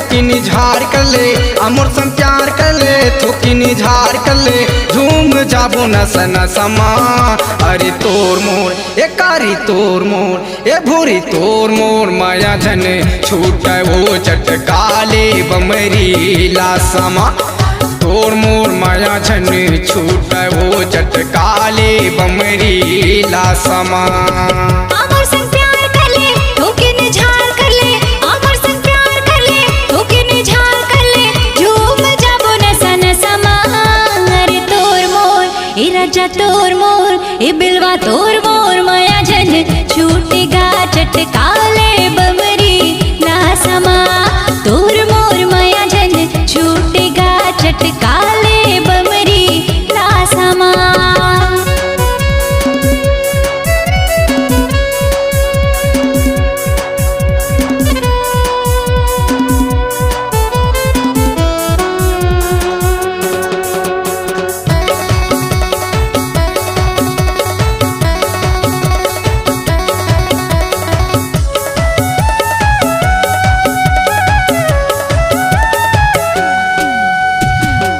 थोकिन झाड़ कर ले, अमर संग प्यार कर ले, थोकिन झाड़ कर ले, झूम जाबो नस नसमा। अरे तोर मोर ए कारी तोर मोर ए भूरी तोर मोर माया झन छूट वो चटकाले बमरी लासमा। तोर मोर माया झन छूट वो चटकाले बमरी लासमा। अमर संग प्यार कर ले, थोकिन झाड़ कर ले, अमर संग प्यार कर ले, थोकिन झाड़ कर ले, झूम जाबो नस नसमा। अरे तोर मोर ए राजा तोर मोर ए बिलवा तोर मोर माया झन छूटेगा चटकाले बमरी लासमा। तोर मोर माया झन छूटेगा चटकाले बमरी लासमा।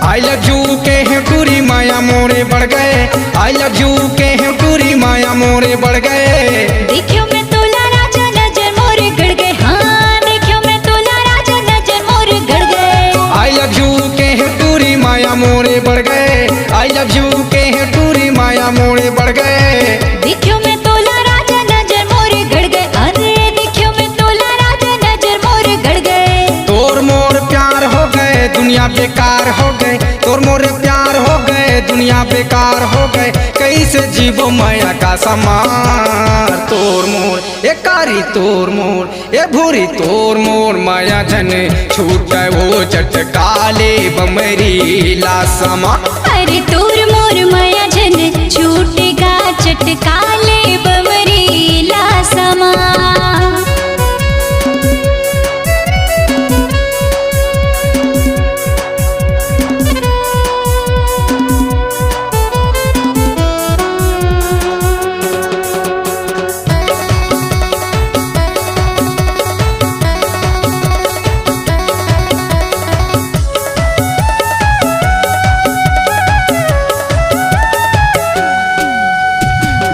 आई लव यू के हैं पूरी माया मोरे बढ़ गए, आई लव यू के हैं पूरी माया मोरे बढ़ गए। देखियो मैं तोला राजा नजर मोरे गड़ गए, हाँ देखियो मैं तोला राजा नजर मोरे गड़ गए। आई लव यू के हैं पूरी माया मोरे बढ़ गए, आई लव यू के हैं पूरी माया मोरे बढ़ गए। देखियो मैं तोला राजा नजर मोरे गड़ गए, अरे देखियो मैं तोला राजा नजर मोरे गड़ गए। तोर मोर प्यार हो गए दुनिया बेकार हो गए, तोर मोर प्यार हो गए दुनिया बेकार हो गए। कैसे जीवो माया का समार। तोर मोर ए कारी तोर मोर ए भूरी तोर मोर माया झन छूट वो चटकाले बमरी लासमा। अरे तोर मोर माया झन छूटेगा चटकाले बमरी लासमा।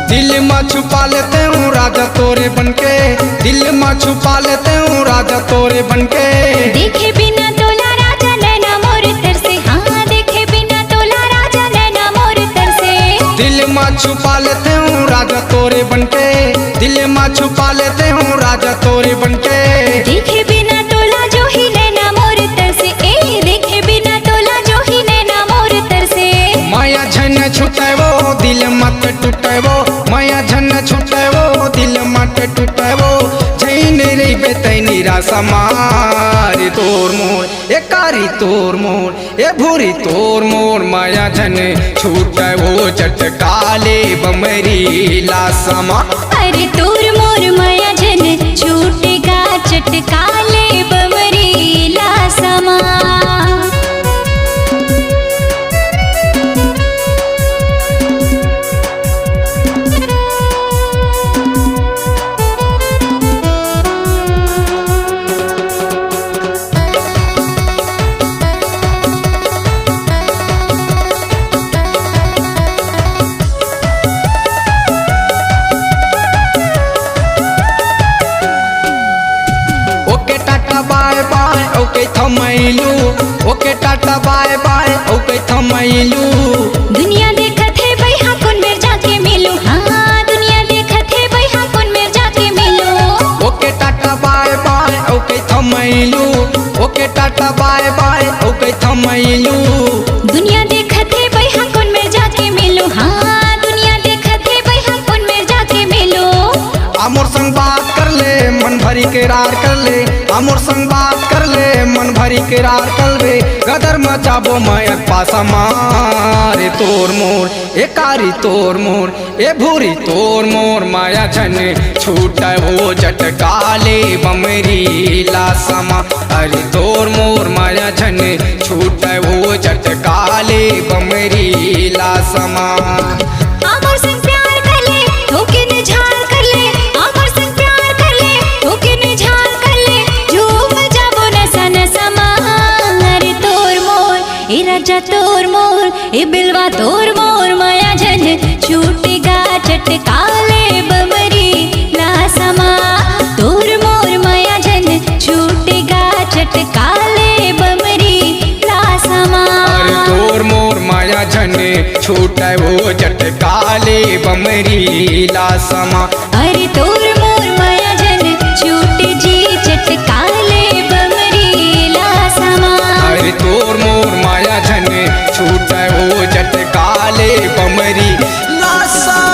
दिल में छुपा लेते हूँ राजा तोरे बनके, दिल में छुपा लेते हूँ राजा तोरे बनके। देखे बिना तोला राजा नैना मोर तरसे, हाँ देखे बिना तोला राजा नैना मोर तरसे। दिल में छुपा लेते हूँ राजा तोरे बनके, दिल में छुपा लेते हूँ राजा तोरे बनके। देखे बिना तोला जो ही नैना मोर तरसे, ए देखे बिना तोला जो ही नैना मोर तरसे। माया झन छुटे वो दिल मत टूटे वो, माया झन छुटे वो दिल मत टूटे वो। जैन रे बेतैनी रासमार। तोर मोर ए कारी तोर मोर ए भूरी तोर मोर माया झन छूटे वो चटकाले बमरी लासमा। अरे तोर मोर माया झन छूटेगा चटकाले बमरी लासमा। बाय बाय ओके थमैलू, okay tata bye bye okay थमैलू। दुनिया देखत है भाई हाँ कौन मेर जाके मिलू, हाँ दुनिया देखत है भाई हाँ कौन मेर जाके मिलू। Okay tata bye bye okay थमैलू, okay tata bye bye okay थमैलू। दुनिया देखत है भाई हाँ कौन मेर जाके मिलू, हाँ दुनिया देखत है भाई हाँ कौन मेर जाके मिलू। अमोर संग बात कर ले मन भरी करार कर ले, अमोर संग बात कर ले मन भरी करार कर ले। गदर मचाबो मयक पासा मारे। तोर मोर ए कारी तोर मोर ए भूरी तोर मोर माया झन छूट वो चटकाले बमरी लासमा। अरे तोर मोर माया झन छूट वो चटकाले बमरी लासमा। अमर संग प्यार कर ले धोखे ने झाड़ कर ले, अमर संग प्यार कर ले धोखे ने झाड़ कर ले। झूम जाबो नसा नसा जा तोर मोर ए बिलवा तोर मोर माया झन छूटेगा चटकाले बमरी लासमा तोर मोर माया झन छूटेगा चटकाले बमरी लासमा अरे तोर मोर माया झन छूटे वो चटकाले बमरी लासमा अरे तोर मोर माया झन छूट जी चटकाले बमरी लासमा अरे तोर मोर माया झन छूटे वो चटकाले बमरी लासमा।